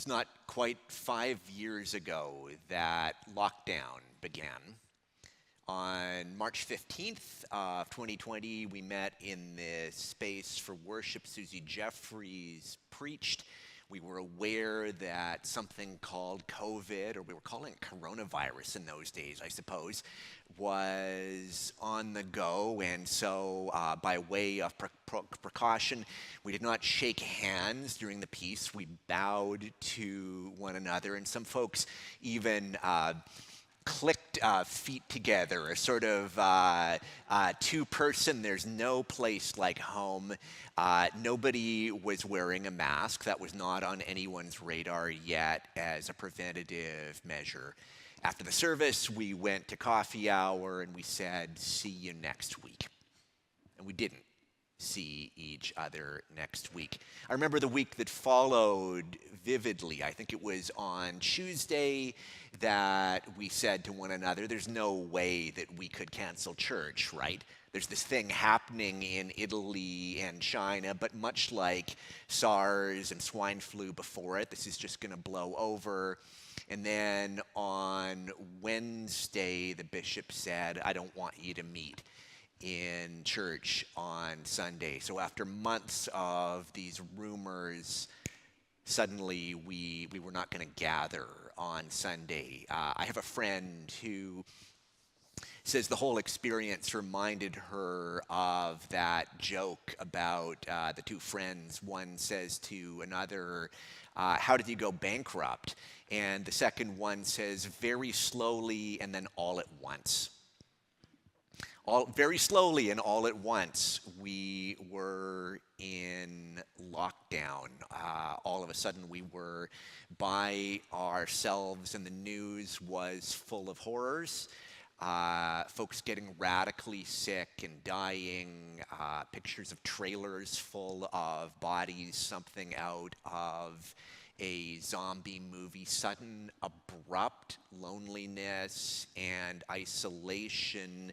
It's not quite 5 years ago that lockdown began. On March 15th of 2020, we met in the space for worship. Susie Jeffries preached. We were aware that something called COVID, or we were calling it coronavirus in those days, I suppose, was on the go. And so by way of precaution, we did not shake hands during the piece. We bowed to one another, and some folks even clicked feet together, a sort of two-person, there's no place like home. Nobody was wearing a mask. That was not on anyone's radar yet as a preventative measure. After the service, we went to coffee hour and we said, see you next week. And we didn't see each other next week. I remember the week that followed vividly. I think it was on Tuesday that we said to one another, there's no way that we could cancel church, right? There's this thing happening in Italy and China, but much like SARS and swine flu before it, this is just going to blow over. And then on Wednesday, the bishop said, I don't want you to meet in church on Sunday. So after months of these rumors, suddenly we were not going to gather on Sunday. I have a friend who says the whole experience reminded her of that joke about the two friends. One says to another, how did you go bankrupt? And the second one says, very slowly and then all at once. Very slowly and all at once, we were in lockdown. All of a sudden, we were by ourselves, and the news was full of horrors. Folks getting radically sick and dying, pictures of trailers full of bodies, something out of a zombie movie, sudden, abrupt loneliness and isolation.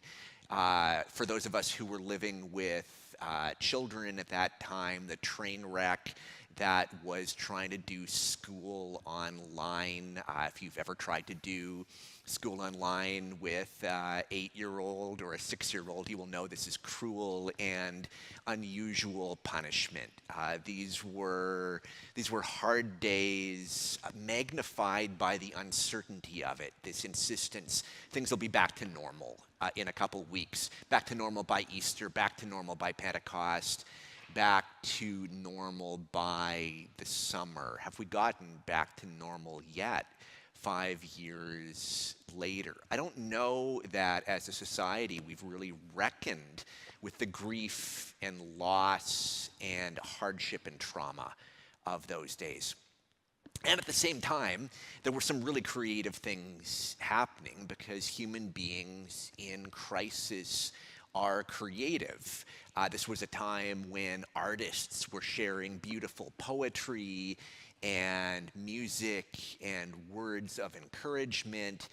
For those of us who were living with children at that time, the train wreck that was trying to do school online. If you've ever tried to do school online with an 8-year-old or a 6-year-old, you will know this is cruel and unusual punishment. These were hard days, magnified by the uncertainty of it, this insistence, things will be back to normal in a couple weeks, back to normal by Easter, back to normal by Pentecost, back to normal by the summer. Have we gotten back to normal yet 5 years later? I don't know that as a society we've really reckoned with the grief and loss and hardship and trauma of those days. And at the same time, there were some really creative things happening because human beings in crisis are creative. This was a time when artists were sharing beautiful poetry and music and words of encouragement.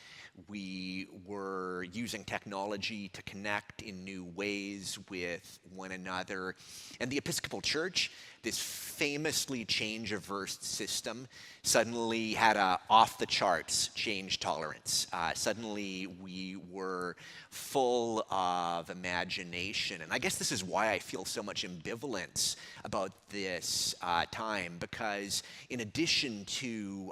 We were using technology to connect in new ways with one another. And the Episcopal Church, this famously change-averse system, suddenly had a off-the-charts change tolerance. Suddenly we were full of imagination. And I guess this is why I feel so much ambivalence about this time, because in addition to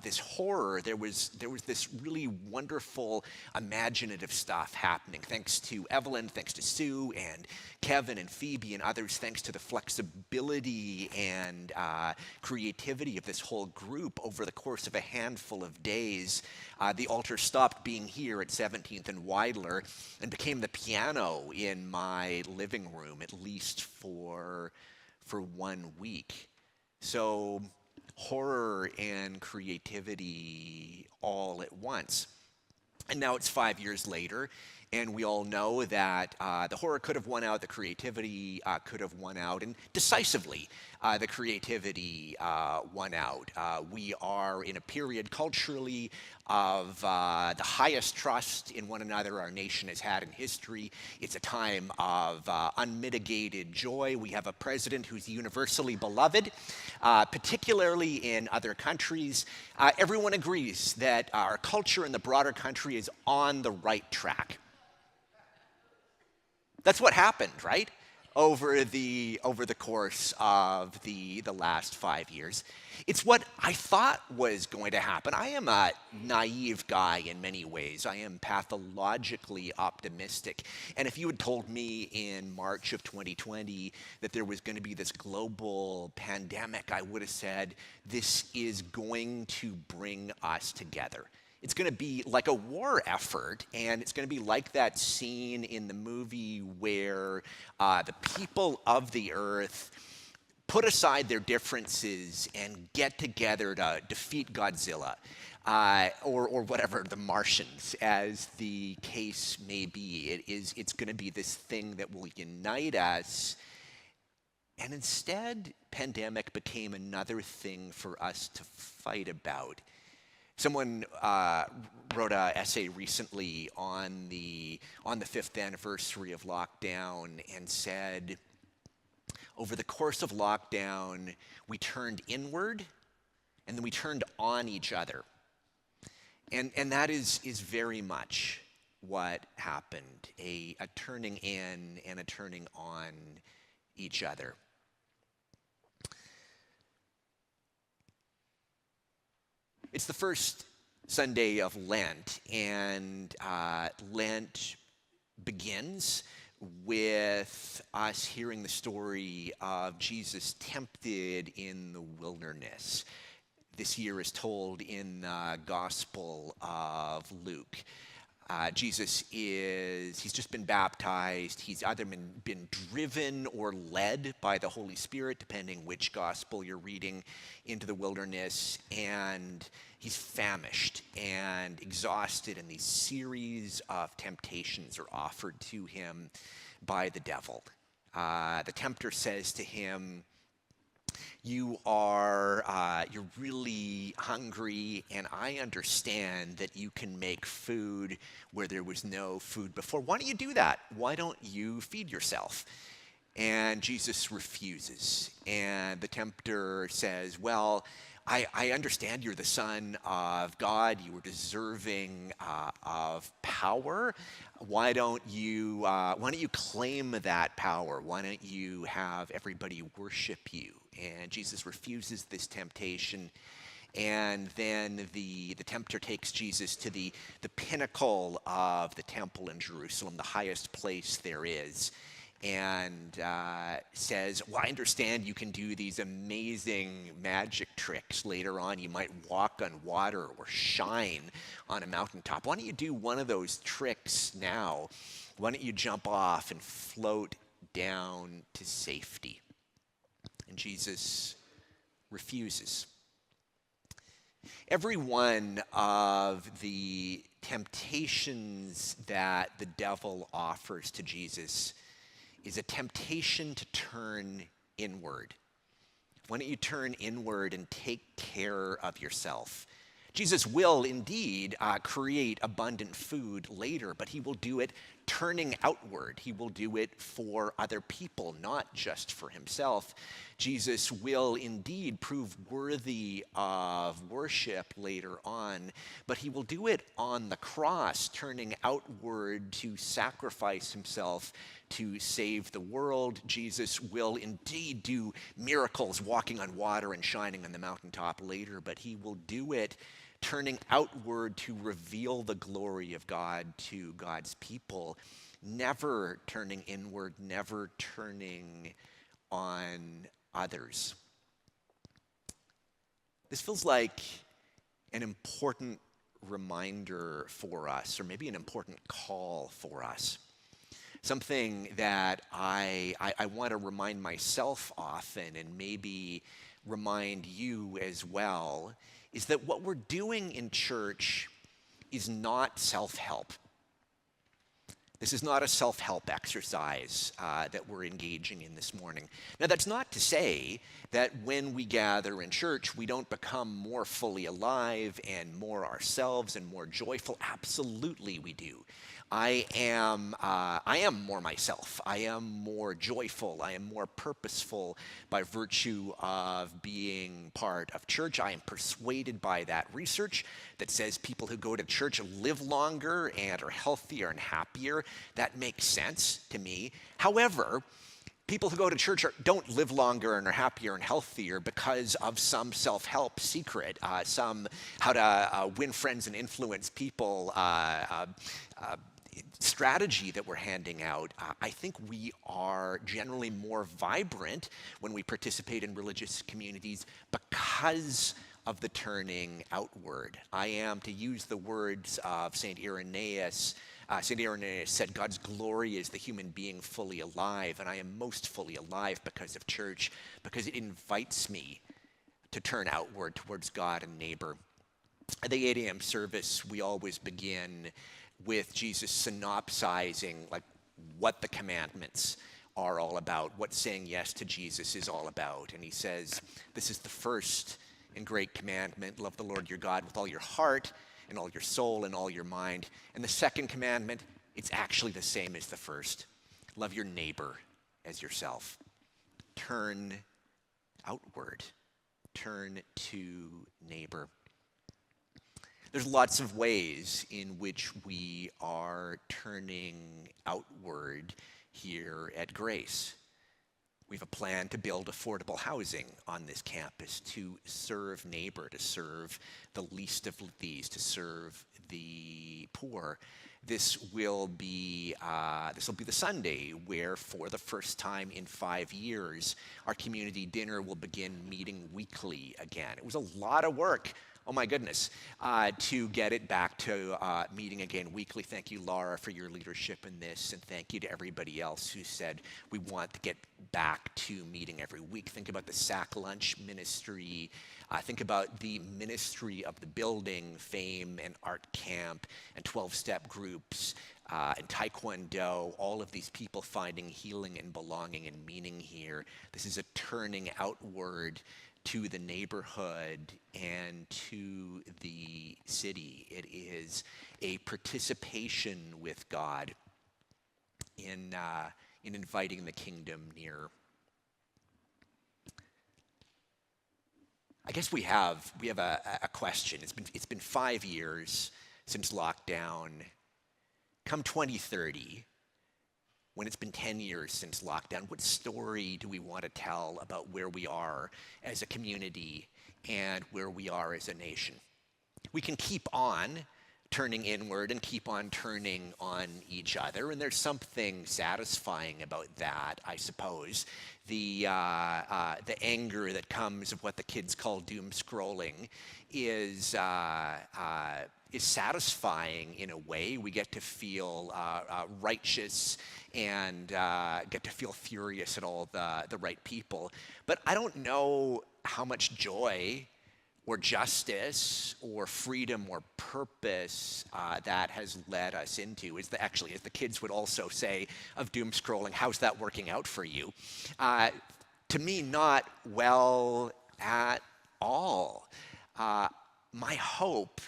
this horror, there was this really wonderful imaginative stuff happening. Thanks to Evelyn, thanks to Sue and Kevin and Phoebe and others, thanks to the flexibility and creativity of this whole group over the course of a handful of days, the altar stopped being here at 17th and Weidler and became the piano in my living room, at least for 1 week. So horror and creativity all at once. And now it's 5 years later, And we all know that the horror could have won out, the creativity could have won out, and decisively, the creativity won out. We are in a period culturally of the highest trust in one another our nation has had in history. It's a time of unmitigated joy. We have a president who's universally beloved, particularly in other countries. Everyone agrees that our culture in the broader country is on the right track. That's what happened, right? Over the course of the last 5 years. It's what I thought was going to happen. I am a naive guy in many ways. I am pathologically optimistic. And if you had told me in March of 2020 that there was going to be this global pandemic, I would have said, this is going to bring us together. It's going to be like a war effort, and it's going to be like that scene in the movie where the people of the earth put aside their differences and get together to defeat Godzilla, or whatever, the Martians, as the case may be. It's going to be this thing that will unite us. And instead, pandemic became another thing for us to fight about. Someone wrote an essay recently on the 5th anniversary of lockdown and said, over the course of lockdown, we turned inward and then we turned on each other. And that is very much what happened, a turning in and a turning on each other. It's the first Sunday of Lent, and Lent begins with us hearing the story of Jesus tempted in the wilderness. This year is told in the Gospel of Luke. He's just been baptized. He's either been driven or led by the Holy Spirit, depending which gospel you're reading, into the wilderness. And he's famished and exhausted, and these series of temptations are offered to him by the devil. The tempter says to him, you're really hungry, and I understand that you can make food where there was no food before. Why don't you do that? Why don't you feed yourself? And Jesus refuses. And the tempter says, well, I understand you're the Son of God. You were deserving of power. Why don't you claim that power? Why don't you have everybody worship you? And Jesus refuses this temptation. And then the tempter takes Jesus to the pinnacle of the temple in Jerusalem, the highest place there is, and says, well, I understand you can do these amazing magic tricks later on. You might walk on water or shine on a mountaintop. Why don't you do one of those tricks now? Why don't you jump off and float down to safety? And Jesus refuses. Every one of the temptations that the devil offers to Jesus is a temptation to turn inward. Why don't you turn inward and take care of yourself? Jesus will indeed create abundant food later, but he will do it turning outward. He will do it for other people, not just for himself. Jesus will indeed prove worthy of worship later on, but he will do it on the cross, turning outward to sacrifice himself to save the world. Jesus will indeed do miracles, walking on water and shining on the mountaintop later, but he will do it turning outward to reveal the glory of God to God's people, never turning inward, never turning on others. This feels like an important reminder for us, or maybe an important call for us. Something that I want to remind myself often, and maybe remind you as well, is that what we're doing in church is not self-help. This is not a self-help exercise that we're engaging in this morning. Now, that's not to say that when we gather in church, we don't become more fully alive and more ourselves and more joyful. Absolutely, we do. I am more myself. I am more joyful. I am more purposeful by virtue of being part of church. I am persuaded by that research that says people who go to church live longer and are healthier and happier. That makes sense to me. However, people who go to church don't live longer and are happier and healthier because of some self-help secret, some how to win friends and influence people strategy that we're handing out. I think we are generally more vibrant when we participate in religious communities because of the turning outward. I am, to use the words of St. Irenaeus said, God's glory is the human being fully alive, and I am most fully alive because of church, because it invites me to turn outward towards God and neighbor. At the 8 a.m. service, we always begin with Jesus synopsizing like what the commandments are all about, what saying yes to Jesus is all about. And he says, this is the first and great commandment, love the Lord your God with all your heart and all your soul and all your mind. And the second commandment, it's actually the same as the first. Love your neighbor as yourself. Turn outward. Turn to neighbor. There's lots of ways in which we are turning outward here at Grace. We have a plan to build affordable housing on this campus to serve neighbor, to serve the least of these, to serve the poor. This will be the Sunday where, for the first time in 5 years, our community dinner will begin meeting weekly again. It was a lot of work. Oh my goodness, to get it back to meeting again weekly. Thank you, Laura, for your leadership in this, and thank you to everybody else who said we want to get back to meeting every week. Think about the sack lunch ministry. Think about the ministry of the building, fame and art camp, and 12-step groups, and Taekwondo, all of these people finding healing and belonging and meaning here. This is a turning outward to the neighborhood and to the city. It is a participation with God in inviting the kingdom near. I guess we have a question. It's been 5 years since lockdown. Come 2030, when it's been 10 years since lockdown, what story do we want to tell about where we are as a community and where we are as a nation? We can keep on turning inward and keep on turning on each other, and there's something satisfying about that, I suppose. The anger that comes of what the kids call doom scrolling is satisfying in a way. We get to feel righteous and get to feel furious at all the right people. But I don't know how much joy or justice or freedom or purpose that has led us into. As the kids would also say of doom scrolling, how's that working out for you? To me, not well at all. My hope,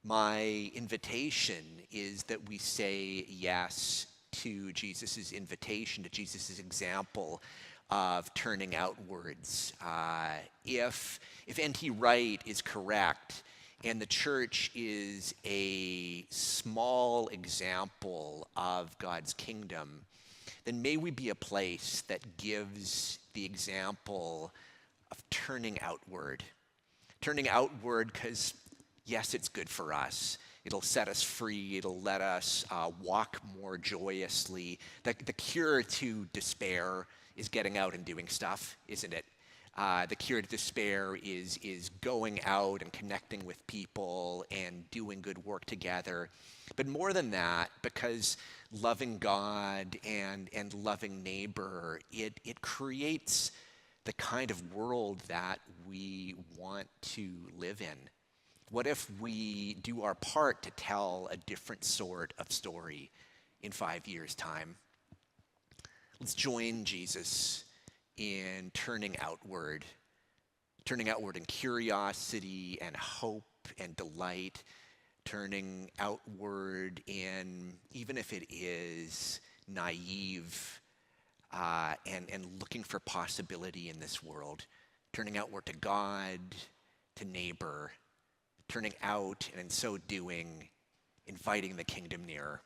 my invitation is that we say yes to Jesus' invitation, to Jesus' example of turning outwards. If N.T. Wright is correct, and the church is a small example of God's kingdom, then may we be a place that gives the example of turning outward. Turning outward because, yes, it's good for us. It'll set us free. It'll let us walk more joyously. The cure to despair is getting out and doing stuff, isn't it? The cure to despair is going out and connecting with people and doing good work together. But more than that, because loving God and loving neighbor, it creates the kind of world that we want to live in. What if we do our part to tell a different sort of story? in 5 years' time. Let's join Jesus in turning outward in curiosity and hope and delight, turning outward in, even if it is naive, and looking for possibility in this world, turning outward to God, to neighbor, turning out, and in so doing, inviting the kingdom nearer.